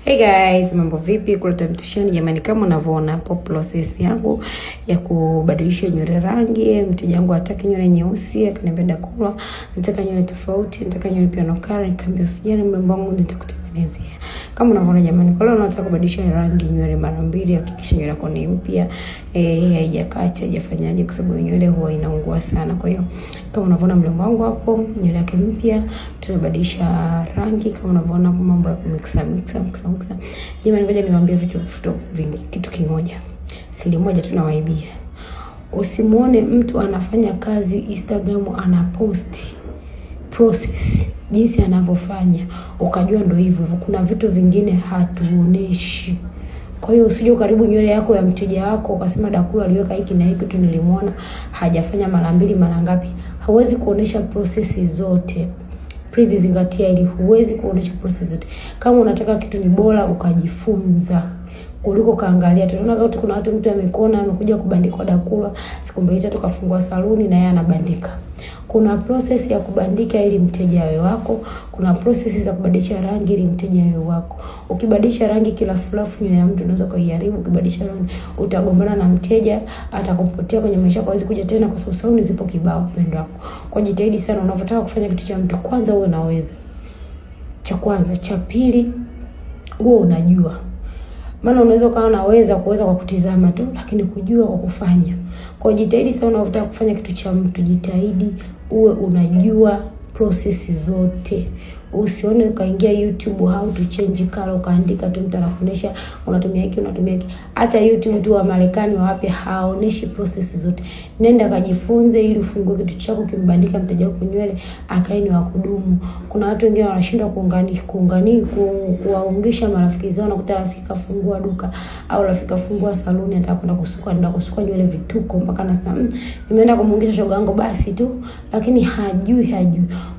Hey guys, mambo vipi? Kuleta mtushani jamani, kama unavyoona hapo process yangu ya kubadilisha nywele rangi. Mteja wangu hataki nywele nyeusi, akaniambia Dakula, nataka nywele tofauti, nataka nywele pia nokara. Nikamwambia usijali mrembo wangu, nitakutengenezea. Kama unavyoona jamani, kwa leo nataka kubadilisha rangi nywele mara mbili, hakikisha nywele yako ni mpya, haijakacha, haijafanyaje, kwa sababu nywele huwa inaungua sana. Kwa hiyo kama unavyoona mrembo wangu hapo, nywele yake mpya, tunabadilisha rangi. Kama unavyoona hapo mambo ya kumixa. Jamani, ngoja niwaambie vitu vingi. Kitu kimoja, siri moja tunawaibia. Usimuone mtu anafanya kazi Instagram anaposti process jinsi anavyofanya ukajua ndo hivyo. Kuna vitu vingine hatuoneshi. Kwa hiyo usije karibu nywele yako ya mteja wako ukasema Dakula aliweka hiki na hiki tu, nilimuona hajafanya mara mbili mara ngapi. Hauwezi kuonesha process zote. Please zingatia ili huwezi kuonesha process zote. Kama unataka kitu ni bora ukajifunza kuliko kaangalia. Tunaona kuna watu mtu amekona amekuja kubandika Dakula, siku mbili tatu kafungua saluni na yeye anabandika. Kuna process ya kubandika ili mteja awe wako, kuna process za kubadilisha rangi ili mteja awe wako. Ukibadilisha rangi kila fluff nywele ya mtu unaweza kuiharibu. Ukibadilisha rangi utagombana na mteja, atakupotea kwenye maisha yako, hawezi kuja tena kwa sababu saluni zipo kibao pendo wako. Kwa jitahidi sana unapotaka kufanya kitu cha mtu, kwanza uwe unaweza. Cha kwanza, cha pili uwe unajua. Maana unaweza kuwa unaweza kwa kutizama tu, lakini kujua kwa kufanya. Kwa jitahidi sana unapotaka kufanya kitu cha mtu, jitahidi uwe unajua process zote. Usione ukaingia YouTube how to change color ukaandika tu mtu anakuonesha unatumia hiki. Hata YouTube tu wa Marekani wapi haoneshi process zote. Nenda kajifunze ili ufungue kitu chako kimbandika mteja wako nywele akaini wa kudumu. Kuna watu wengine wanashindwa kuwaungisha marafiki zao, nakuta rafiki kafungua duka au rafiki kafungua saluni, anataka kwenda kusuka nywele vituko mpaka anasema nimeenda kumuungisha shoga yangu basi tu, lakini hajui.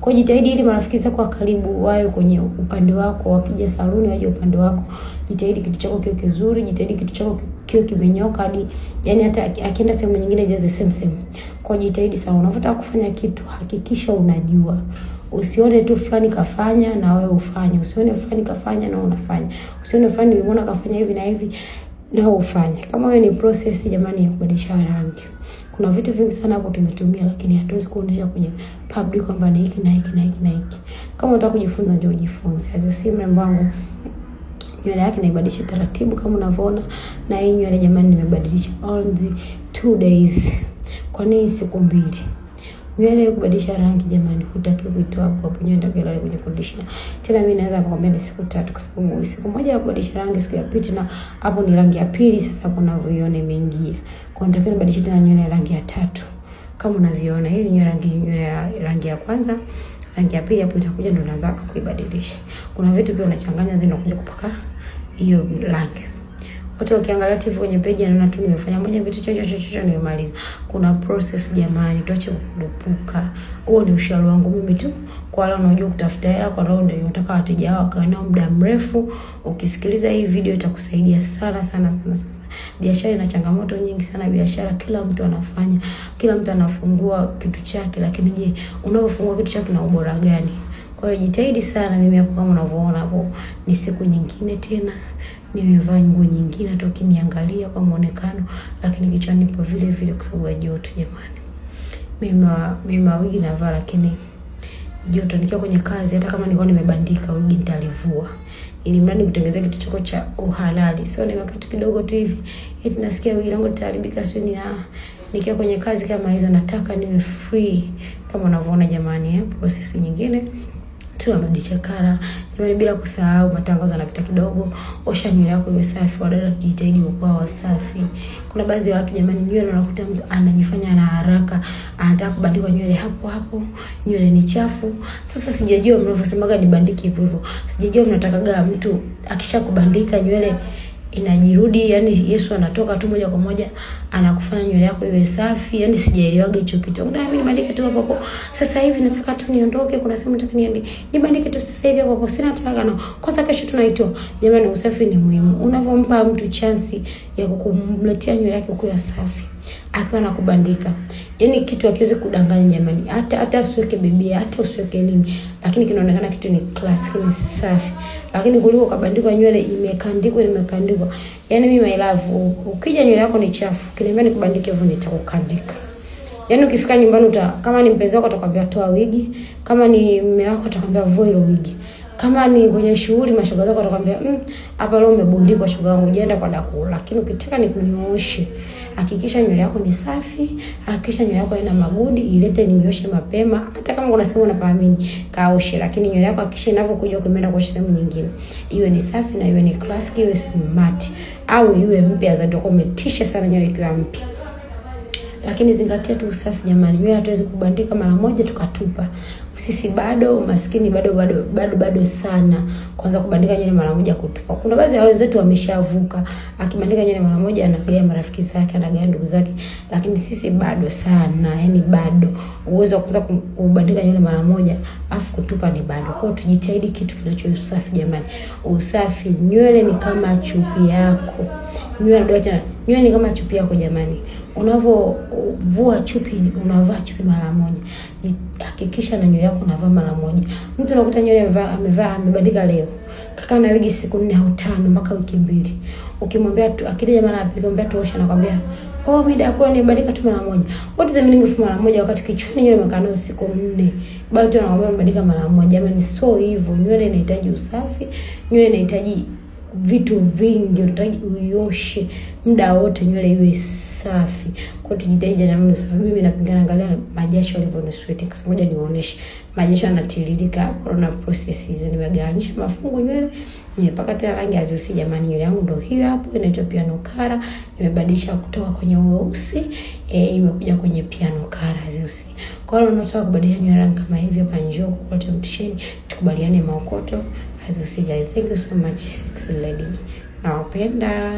Kwa jitahidi ili marafiki zako wa karibu wawe kwenye upande wako, wakija saluni waje upande wako. Jitahidi kitu chako kiwe kizuri, jitahidi kitu chako kiwe kimenyoka hadi yani hata akienda sehemu nyingine jaze same. Kwa jitahidi sana unapotaka kufanya kitu hakikisha unajua. Usione tu fulani kafanya na wewe ufanye. Usione fulani kafanya na unafanya. Usione fulani nilimuona kafanya hivi na hivi na ufanye. Kama wewe ni process jamani ya kubadilisha rangi, kuna vitu vingi sana hapo tumetumia, lakini hatuwezi kuonesha kwenye public kwamba ni hiki na hiki na hiki na hiki. Kama unataka kujifunza njoo ujifunze. Azio mrembo wangu nywele yake naibadilisha taratibu kama unavyoona, na hii nywele jamani nimebadilisha only 2 days. Kwa nini siku 2? Nywele kubadilisha rangi jamani hutaki kuitoa hapo nywele ndio ile kwenye conditioner. Tena mimi naweza kukwambia ni siku 3 kwa sababu siku moja ya kubadilisha rangi, siku ya pili na hapo ni rangi ya pili sasa hapo unavyoiona imeingia. Kwa nini nataka nibadilishe tena nywele rangi ya 3? Kama unavyoona hii ni rangi ya kwanza, rangi ya pili hapo itakuja ndio unaanza kuibadilisha. Kuna vitu pia unachanganya then unakuja kupaka hiyo rangi. Watu wakiangalia TV kwenye page anaona tu nimefanya moja vitu chochote nimemaliza. Kuna process jamani, tuache kudupuka. Huo ni ushauri wangu mimi tu kwa wale wanaojua kutafuta hela, kwa wale wanataka wateja wao kae nao muda mrefu. Ukisikiliza hii video itakusaidia sana. Biashara ina changamoto nyingi sana. Biashara kila mtu anafanya, kila mtu anafungua kitu chake, lakini je, unapofungua kitu chako na ubora gani? Kwa hiyo jitahidi sana. Mimi hapo kama unavyoona hapo ni siku nyingine tena, nimevaa nguo nyingine hata ukiniangalia kwa muonekano, lakini kichwani nipo vile kwa sababu ya joto jamani. Mimi wigi navaa lakini joto nikiwa kwenye kazi, hata kama nilikuwa nimebandika wigi nitalivua ili mradi kutengeneza kitu chako cha uhalali. Sio ni wakati kidogo tu hivi eti nasikia wigi langu litaharibika, sio nikiwa kwenye kazi kama hizo. Nataka niwe free kama unavyoona jamani. Process nyingine tunabadilisha kara jamani, bila kusahau matangazo yanapita kidogo. Osha nywele yako iwe safi, wadada tujitahidi kuwa wasafi. Kuna baadhi ya watu jamani nywele unakuta mtu anajifanya na haraka, anataka kubandika nywele hapo, nywele ni chafu. Sasa sijajua mnavyosemaga nibandike hivyo. Sijajua mnatakaga mtu akishakubandika nywele inajirudi, yani Yesu anatoka tu moja kwa moja anakufanya nywele yako iwe safi. Yani sijaelewaga hicho kitu. Mimi nibandike tu hapo. Sasa hivi nataka tu niondoke, kuna sehemu nataka niende. Nibandike tu sasa hivi hapo. Sina nataka na kwanza kesho tunaitoa. Jamani usafi ni muhimu. Unavompa mtu chance ya kukumletea nywele yake kuwa safi akiwa anakubandika, Yaani kitu hakiwezi kudanganya jamani. Hata usiweke bibia, hata usiweke nini, lakini kinaonekana kitu ni classic, ni safi. Lakini kuliko kabandikwa nywele imekandikwa. Yaani mimi my love, ukija nywele yako ni chafu, kiniambia nikubandike hivyo nitakukandika. Yaani ukifika nyumbani kama ni mpenzi wako atakwambia toa wigi, kama ni mume wako atakwambia vua ile wigi. Kama ni kwenye shughuli mashoga zako atakwambia hapa leo umebundikwa shoga wangu, unaenda kwa daku. Lakini ukitaka nikunyooshe, hakikisha nywele yako ni safi, hakikisha nywele yako haina magundi, ilete ninyoshe mapema. Hata kama kuna sehemu unapaamini kaoshe, lakini nywele yako hakikisha inavyokuja ukienda kwa sehemu nyingine iwe ni safi na iwe ni classic, iwe smart au iwe mpya za ndio umetisha sana nywele ikiwa mpya. Lakini zingatia tu usafi jamani. Nywele hatuwezi kubandika mara moja tukatupa. Sisi bado maskini, bado sana kwanza kubandika nywele mara moja kutupa. Kuna baadhi ya wenzetu wameshavuka, akibandika nywele mara moja anagaya marafiki zake, anagaya ndugu zake, lakini sisi bado sana, yani bado uwezo wa kuanza kubandika nywele mara moja afu kutupa ni bado. Kwa hiyo tujitahidi kitu kinacho usafi jamani. Usafi, nywele ni kama chupi yako. Nywele ni kama chupi yako jamani. Unavovua chupi, unavaa chupi mara moja. Hakikisha na nywele yako unavaa mara moja. Mtu anakuta nywele amebandika leo, kaka na wigi siku 4 au 5 mpaka wiki 2. Ukimwambia tu akija mara apikomwambia tuosha, anakuambia mida yako nibandika tu mara moja. What is the meaning of mara moja wakati kichwani nywele imekaa siku 4? Bado tunakwambia mbandika mara moja. Jamani sio hivyo. Nywele inahitaji usafi, nywele inahitaji vitu vingi, unahitaji uioshe muda wote, nywele iwe safi. Kwa tujitahidi jamani usafi. Mimi napingana, angalia majasho yalivyonisweti. Kwa sababu moja niwaoneshe majasho yanatiririka hapo na process hizo. Nimegawanyisha mafungu nywele, nimepaka tena rangi haziusi jamani. Nywele yangu ndio hiyo hapo, inaitwa piano color. Nimebadilisha kutoka kwenye weusi imekuja kwenye piano color haziusi. Kwa hiyo unataka kubadilisha nywele rangi kama hivi hapa, njoo kwa temptation tukubaliane maokoto haziusi guys. Thank you so much sexy lady. Nawapenda.